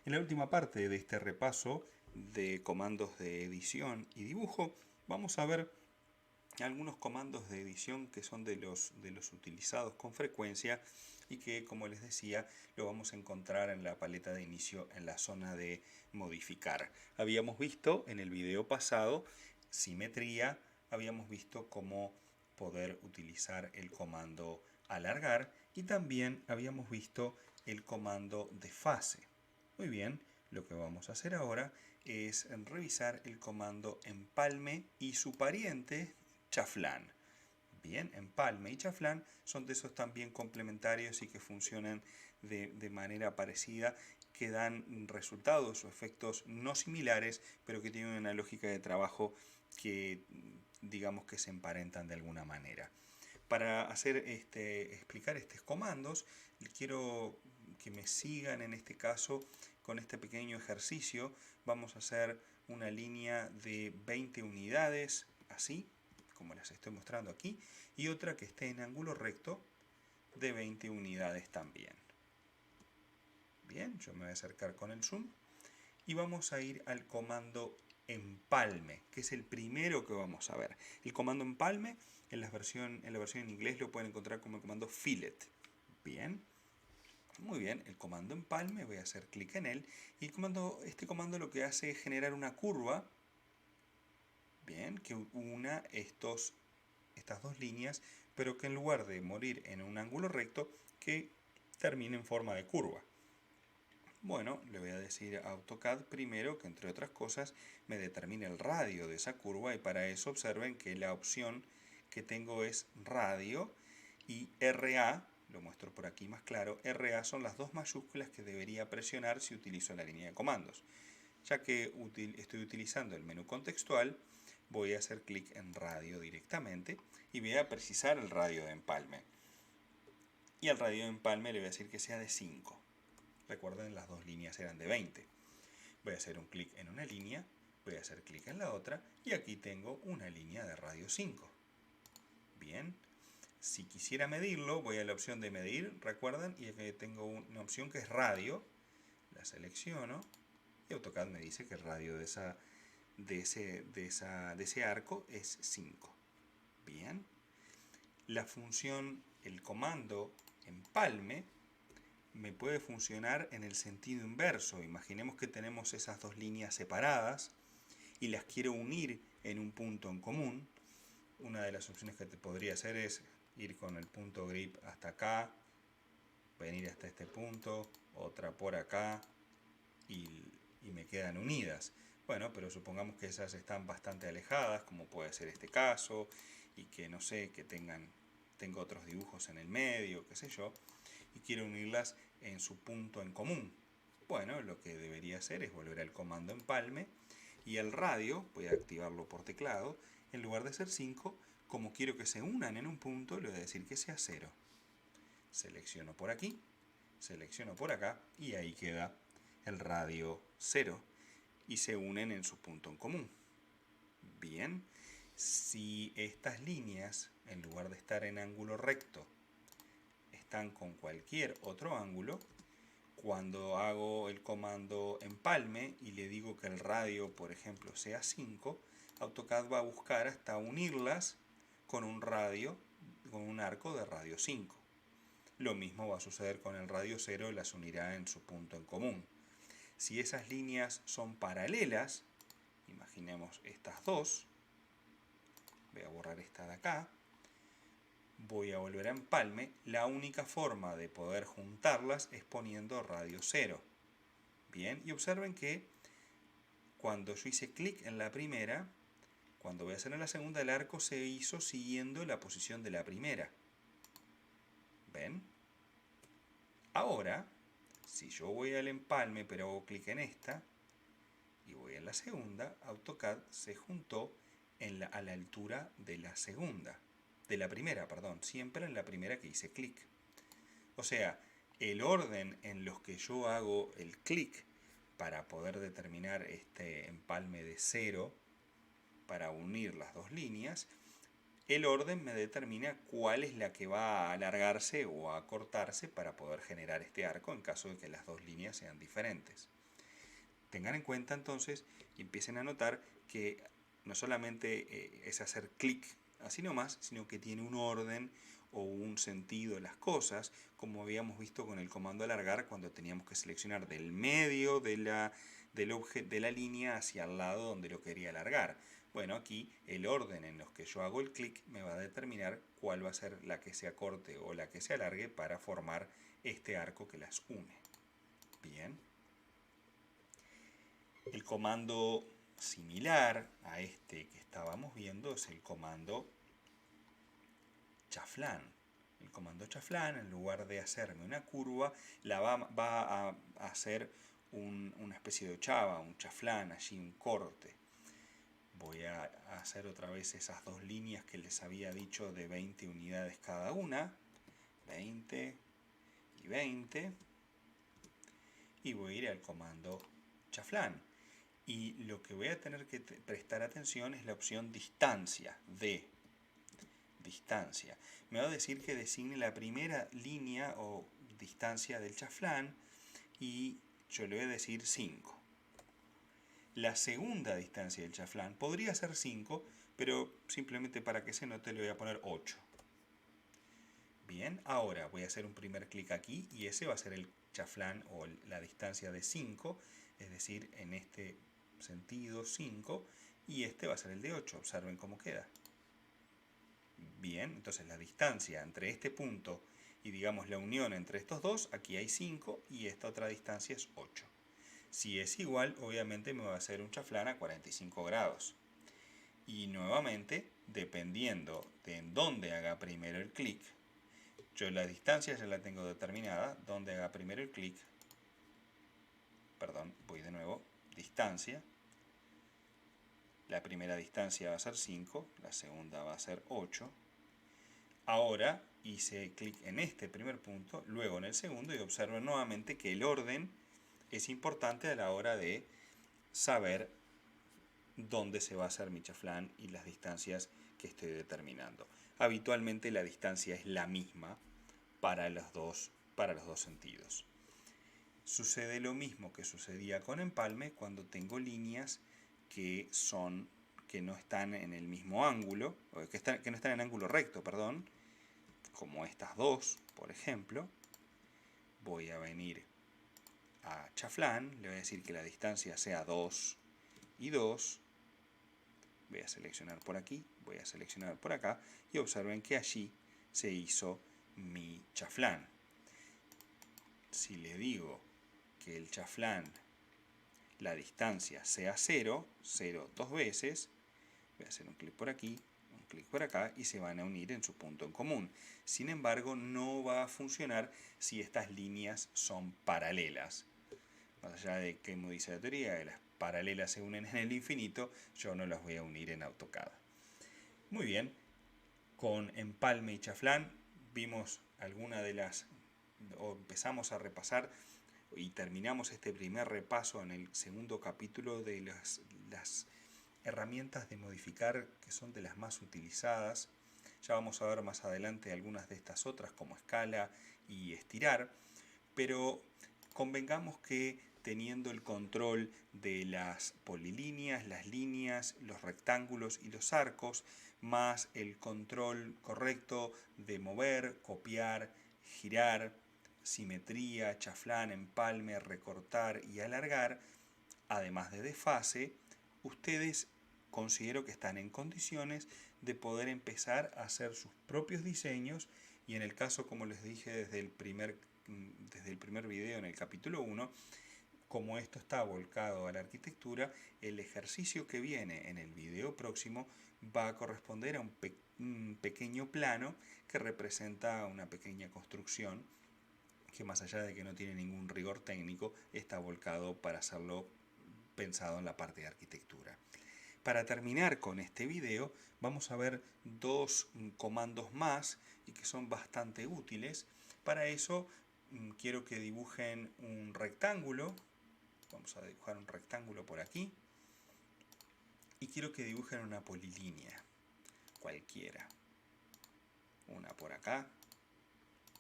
En la última parte de este repaso de comandos de edición y dibujo, vamos a ver algunos comandos de edición que son de los utilizados con frecuencia y que, como les decía, lo vamos a encontrar en la paleta de inicio en la zona de modificar. Habíamos visto en el video pasado simetría, habíamos visto cómo poder utilizar el comando alargar y también habíamos visto el comando de fase. Muy bien, lo que vamos a hacer ahora es revisar el comando empalme y su pariente chaflán. Bien, empalme y chaflán son de esos también complementarios y que funcionan de manera parecida, que dan resultados o efectos no similares, pero que tienen una lógica de trabajo que digamos que se emparentan de alguna manera. Para explicar estos comandos, quiero que me sigan en este caso con este pequeño ejercicio. Vamos a hacer una línea de 20 unidades, así como las estoy mostrando aquí, y otra que esté en ángulo recto de 20 unidades también. Bien, yo me voy a acercar con el zoom y vamos a ir al comando empalme, que es el primero que vamos a ver. El comando empalme en la versión en inglés lo pueden encontrar como el comando fillet. Bien, muy bien, el comando empalme, voy a hacer clic en él y este comando lo que hace es generar una curva, bien, que una estas dos líneas, pero que en lugar de morir en un ángulo recto, que termine en forma de curva. Bueno, le voy a decir a AutoCAD primero que, entre otras cosas, me determine el radio de esa curva, y para eso observen que la opción que tengo es radio y RA, lo muestro por aquí más claro, RA son las dos mayúsculas que debería presionar si utilizo la línea de comandos. Ya que estoy utilizando el menú contextual, voy a hacer clic en radio directamente y voy a precisar el radio de empalme. Y al radio de empalme le voy a decir que sea de 5. Recuerden, las dos líneas eran de 20. Voy a hacer un clic en una línea, voy a hacer clic en la otra y aquí tengo una línea de radio 5. Bien, si quisiera medirlo, voy a la opción de medir, recuerdan, y aquí tengo una opción que es radio, la selecciono y AutoCAD me dice que el radio de ese arco es 5. Bien, la función, el comando empalme me puede funcionar en el sentido inverso. Imaginemos que tenemos esas dos líneas separadas y las quiero unir en un punto en común. Una de las opciones que te podría hacer es ir con el punto grip hasta acá, venir hasta este punto, otra por acá y me quedan unidas. Bueno, pero supongamos que esas están bastante alejadas, como puede ser este caso, y que no sé, que tengo otros dibujos en el medio, qué sé yo, y quiero unirlas en su punto en común. Bueno, lo que debería hacer es volver al comando empalme y el radio, voy a activarlo por teclado, en lugar de ser 5, como quiero que se unan en un punto, le voy a decir que sea 0. Selecciono por aquí, selecciono por acá y ahí queda el radio 0 y se unen en su punto en común. Bien, si estas líneas, en lugar de estar en ángulo recto, están con cualquier otro ángulo, cuando hago el comando empalme y le digo que el radio, por ejemplo, sea 5, AutoCAD va a buscar hasta unirlas con un radio, con un arco de radio 5. Lo mismo va a suceder con el radio 0, las unirá en su punto en común. Si esas líneas son paralelas, imaginemos estas dos, voy a borrar esta de acá, voy a volver a empalme, la única forma de poder juntarlas es poniendo radio 0. Bien, y observen que cuando yo hice clic en la primera, cuando voy a hacer en la segunda, el arco se hizo siguiendo la posición de la primera. ¿Ven? Ahora, si yo voy al empalme pero hago clic en esta y voy a la segunda, AutoCAD se juntó a la altura de la segunda, de la primera, perdón, siempre en la primera que hice clic. O sea, el orden en los que yo hago el clic para poder determinar este empalme de 0 para unir las dos líneas, el orden me determina cuál es la que va a alargarse o a acortarse para poder generar este arco en caso de que las dos líneas sean diferentes. tengan en cuenta entonces y empiecen a notar que no solamente es hacer clic así nomás, sino que tiene un orden o un sentido las cosas, como habíamos visto con el comando alargar cuando teníamos que seleccionar del medio de la línea hacia el lado donde lo quería alargar. Bueno, aquí el orden en los que yo hago el clic me va a determinar cuál va a ser la que se acorte o la que se alargue para formar este arco que las une. Bien. El comando similar a este que estábamos viendo es el comando chaflán. El comando chaflán, en lugar de hacerme una curva, va a hacer una especie de ochava, un chaflán, allí un corte. Voy a hacer otra vez esas dos líneas que les había dicho de 20 unidades cada una. 20 y 20. Y voy a ir al comando chaflán. Y lo que voy a tener que prestar atención es la opción distancia, de distancia. Me va a decir que designe la primera línea o distancia del chaflán y yo le voy a decir 5. La segunda distancia del chaflán podría ser 5, pero simplemente para que se note le voy a poner 8. Bien, ahora voy a hacer un primer clic aquí y ese va a ser el chaflán o la distancia de 5, es decir, en este sentido 5, y este va a ser el de 8. Observen cómo queda. Bien, entonces la distancia entre este punto y digamos la unión entre estos dos, aquí hay 5 y esta otra distancia es 8. Si es igual, obviamente me va a hacer un chaflán a 45 grados. Y nuevamente, dependiendo de en dónde haga primero el clic, yo la distancia ya la tengo determinada, donde haga primero el clic, perdón, voy de nuevo, distancia, la primera distancia va a ser 5, la segunda va a ser 8, ahora hice clic en este primer punto, luego en el segundo y observen nuevamente que el orden es importante a la hora de saber dónde se va a hacer mi chaflán y las distancias que estoy determinando. Habitualmente la distancia es la misma para los dos sentidos. Sucede lo mismo que sucedía con empalme cuando tengo líneas que no están en el mismo ángulo, que no están en ángulo recto, perdón, como estas dos, por ejemplo. Voy a venir a chaflán, le voy a decir que la distancia sea 2 y 2. Voy a seleccionar por aquí, voy a seleccionar por acá y observen que allí se hizo mi chaflán. Si le digo que el chaflán, la distancia sea 0, 0 dos veces, voy a hacer un clic por aquí, un clic por acá y se van a unir en su punto en común. Sin embargo, no va a funcionar si estas líneas son paralelas. Más allá de que, como dice la teoría, que las paralelas se unen en el infinito, yo no las voy a unir en AutoCAD. Muy bien, con empalme y chaflán vimos alguna de las, o empezamos a repasar y terminamos este primer repaso en el segundo capítulo de las herramientas de modificar que son de las más utilizadas. Ya vamos a ver más adelante algunas de estas otras como escala y estirar, pero convengamos que teniendo el control de las polilíneas, las líneas, los rectángulos y los arcos, más el control correcto de mover, copiar, girar, simetría, chaflán, empalme, recortar y alargar, además de desfase, ustedes considero que están en condiciones de poder empezar a hacer sus propios diseños y en el caso, como les dije desde el primer video en el capítulo 1, como esto está volcado a la arquitectura, el ejercicio que viene en el video próximo va a corresponder a un pequeño plano que representa una pequeña construcción que, más allá de que no tiene ningún rigor técnico, está volcado para hacerlo pensado en la parte de arquitectura. Para terminar con este video, vamos a ver dos comandos más y que son bastante útiles. Para eso quiero que dibujen un rectángulo. Vamos a dibujar un rectángulo por aquí. Y quiero que dibujen una polilínea, cualquiera. Una por acá.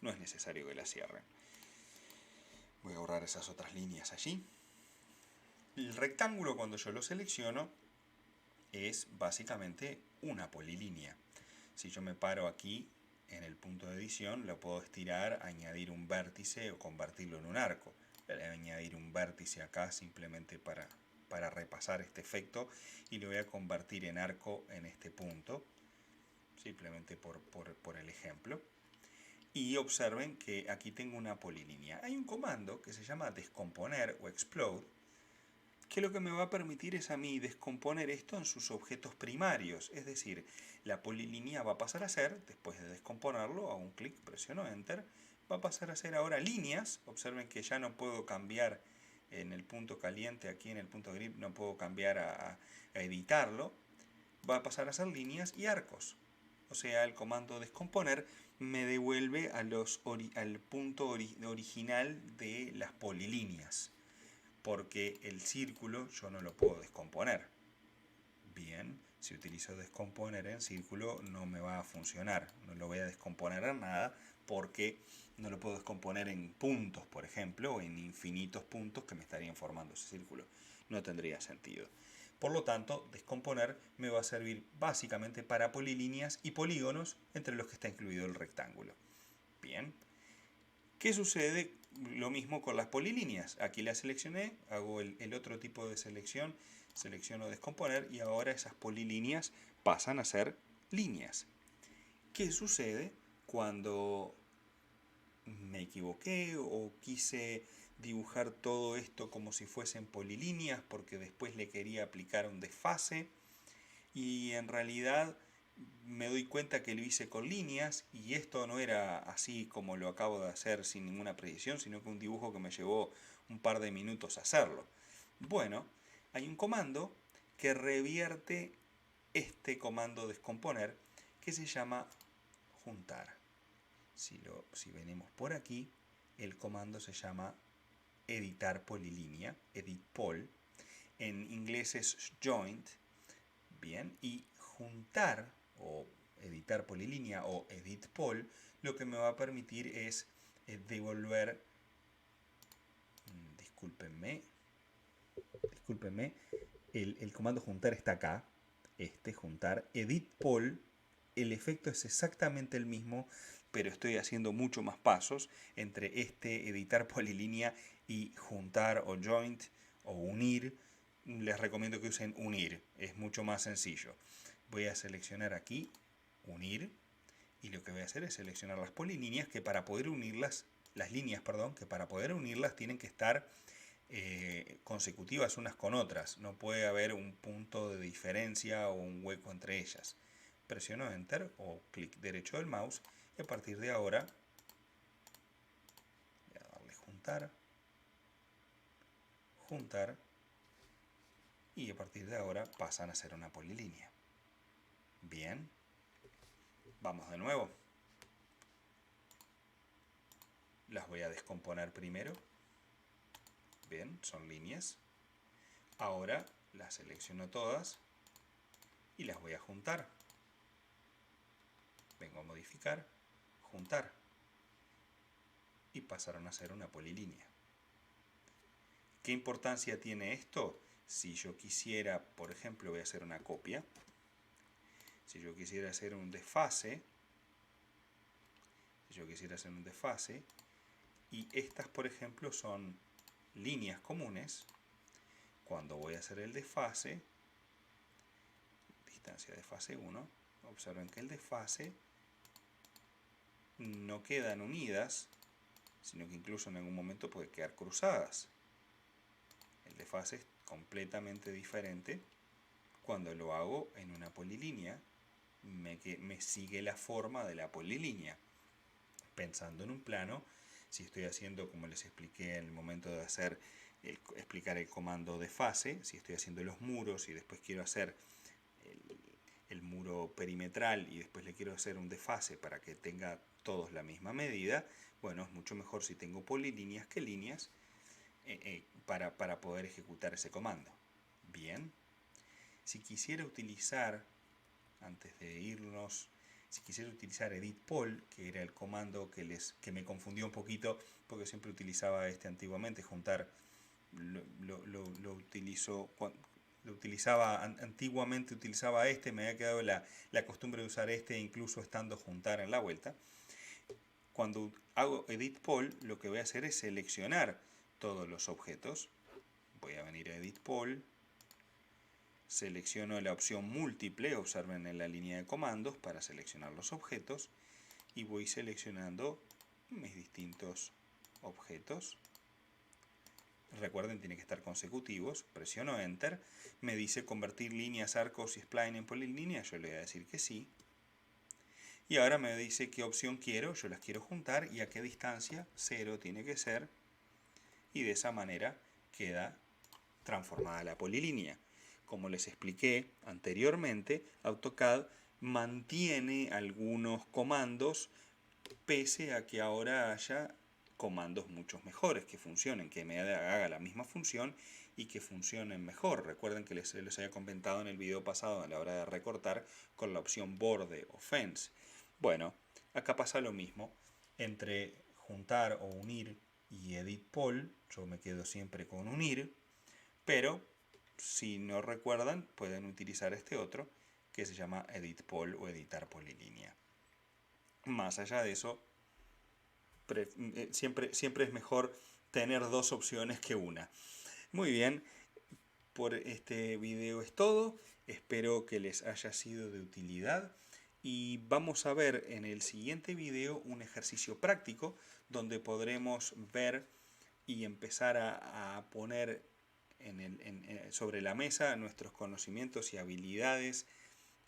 No es necesario que la cierren. Voy a borrar esas otras líneas allí. El rectángulo, cuando yo lo selecciono, es básicamente una polilínea. Si yo me paro aquí en el punto de edición, lo puedo estirar, añadir un vértice o convertirlo en un arco. Le voy a añadir un vértice acá simplemente para repasar este efecto y lo voy a convertir en arco en este punto, simplemente por el ejemplo. Y observen que aquí tengo una polilínea. Hay un comando que se llama descomponer o explode, que lo que me va a permitir es a mí descomponer esto en sus objetos primarios. Es decir, la polilínea va a pasar a ser, después de descomponerlo, hago un clic, presiono Enter, va a pasar a ser ahora líneas. Observen que ya no puedo cambiar en el punto caliente, aquí en el punto grip, no puedo cambiar a editarlo. Va a pasar a ser líneas y arcos. O sea, el comando descomponer me devuelve al punto original de las polilíneas, porque el círculo yo no lo puedo descomponer. Bien, si utilizo descomponer en círculo no me va a funcionar, no lo voy a descomponer en nada porque no lo puedo descomponer en puntos, por ejemplo, o en infinitos puntos que me estarían formando ese círculo. No tendría sentido. Por lo tanto, descomponer me va a servir básicamente para polilíneas y polígonos, entre los que está incluido el rectángulo. Bien. ¿Qué sucede? Lo mismo con las polilíneas. Aquí la seleccioné, hago el otro tipo de selección, selecciono descomponer y ahora esas polilíneas pasan a ser líneas. ¿Qué sucede cuando me equivoqué o quise dibujar todo esto como si fuesen polilíneas porque después le quería aplicar un desfase y en realidad me doy cuenta que lo hice con líneas y esto no era así como lo acabo de hacer sin ninguna precisión, sino que un dibujo que me llevó un par de minutos hacerlo? Bueno, hay un comando que revierte este comando descomponer que se llama juntar. Si venimos por aquí, el comando se llama editar polilínea, edit pol. En inglés es joint. Bien, y juntar o editar polilínea o edit pol lo que me va a permitir es devolver, discúlpenme, el comando juntar está acá, juntar, edit pol, el efecto es exactamente el mismo, pero estoy haciendo mucho más pasos entre editar polilínea y juntar o joint o unir. Les recomiendo que usen unir, es mucho más sencillo. Voy a seleccionar aquí unir y lo que voy a hacer es seleccionar las polilíneas que para poder unirlas, las líneas, perdón, que para poder unirlas tienen que estar consecutivas unas con otras. No puede haber un punto de diferencia o un hueco entre ellas. Presiono Enter o clic derecho del mouse y a partir de ahora voy a darle juntar, juntar y a partir de ahora pasan a ser una polilínea. Bien, vamos de nuevo. Las voy a descomponer primero. Bien, son líneas. Ahora las selecciono todas y las voy a juntar. Vengo a modificar, juntar. Y pasaron a ser una polilínea. ¿Qué importancia tiene esto? Si yo quisiera, por ejemplo, voy a hacer una copia. Si yo quisiera hacer un desfase, y estas, por ejemplo, son líneas comunes, cuando voy a hacer el desfase, distancia de fase 1, observen que el desfase no quedan unidas, sino que incluso en algún momento puede quedar cruzadas. El desfase es completamente diferente cuando lo hago en una polilínea, me sigue la forma de la polilínea. Pensando en un plano, si estoy haciendo, como les expliqué en el momento de explicar el comando de fase, si estoy haciendo los muros y después quiero hacer el muro perimetral y después le quiero hacer un desfase para que tenga todos la misma medida, bueno, es mucho mejor si tengo polilíneas que líneas para poder ejecutar ese comando. Bien, si quisiera utilizar, antes de irnos, si quisiera utilizar edit pol, que era el comando que me confundió un poquito porque siempre utilizaba antiguamente, juntar lo utilizo, antiguamente utilizaba este, me había quedado la costumbre de usar este incluso estando juntar en la vuelta. Cuando hago Edit Poll, lo que voy a hacer es seleccionar todos los objetos. Voy a venir a Edit Poll, selecciono la opción múltiple, observen en la línea de comandos para seleccionar los objetos, y voy seleccionando mis distintos objetos. Recuerden, tiene que estar consecutivos. Presiono Enter, me dice convertir líneas, arcos y spline en polilínea, yo le voy a decir que sí. Y ahora me dice qué opción quiero, yo las quiero juntar y a qué distancia, 0 tiene que ser, y de esa manera queda transformada la polilínea. Como les expliqué anteriormente, AutoCAD mantiene algunos comandos pese a que ahora haya comandos muchos mejores que funcionen, que me haga la misma función y que funcionen mejor. Recuerden que les había comentado en el video pasado a la hora de recortar con la opción borde o fence. Bueno, acá pasa lo mismo. Entre juntar o unir y edit poll, yo me quedo siempre con unir, pero si no recuerdan pueden utilizar este otro que se llama edit poll o editar polilínea. Más allá de eso, siempre es mejor tener dos opciones que una. Muy bien, por este video es todo. Espero que les haya sido de utilidad. Y vamos a ver en el siguiente video un ejercicio práctico donde podremos ver y empezar a poner sobre la mesa nuestros conocimientos y habilidades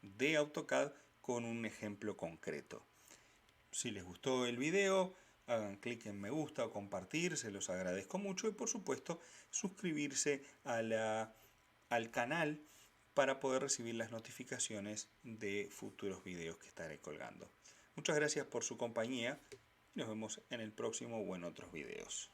de AutoCAD con un ejemplo concreto. Si les gustó el video, hagan clic en me gusta o compartir, se los agradezco mucho, y por supuesto suscribirse al canal para poder recibir las notificaciones de futuros videos que estaré colgando. Muchas gracias por su compañía y nos vemos en el próximo o en otros videos.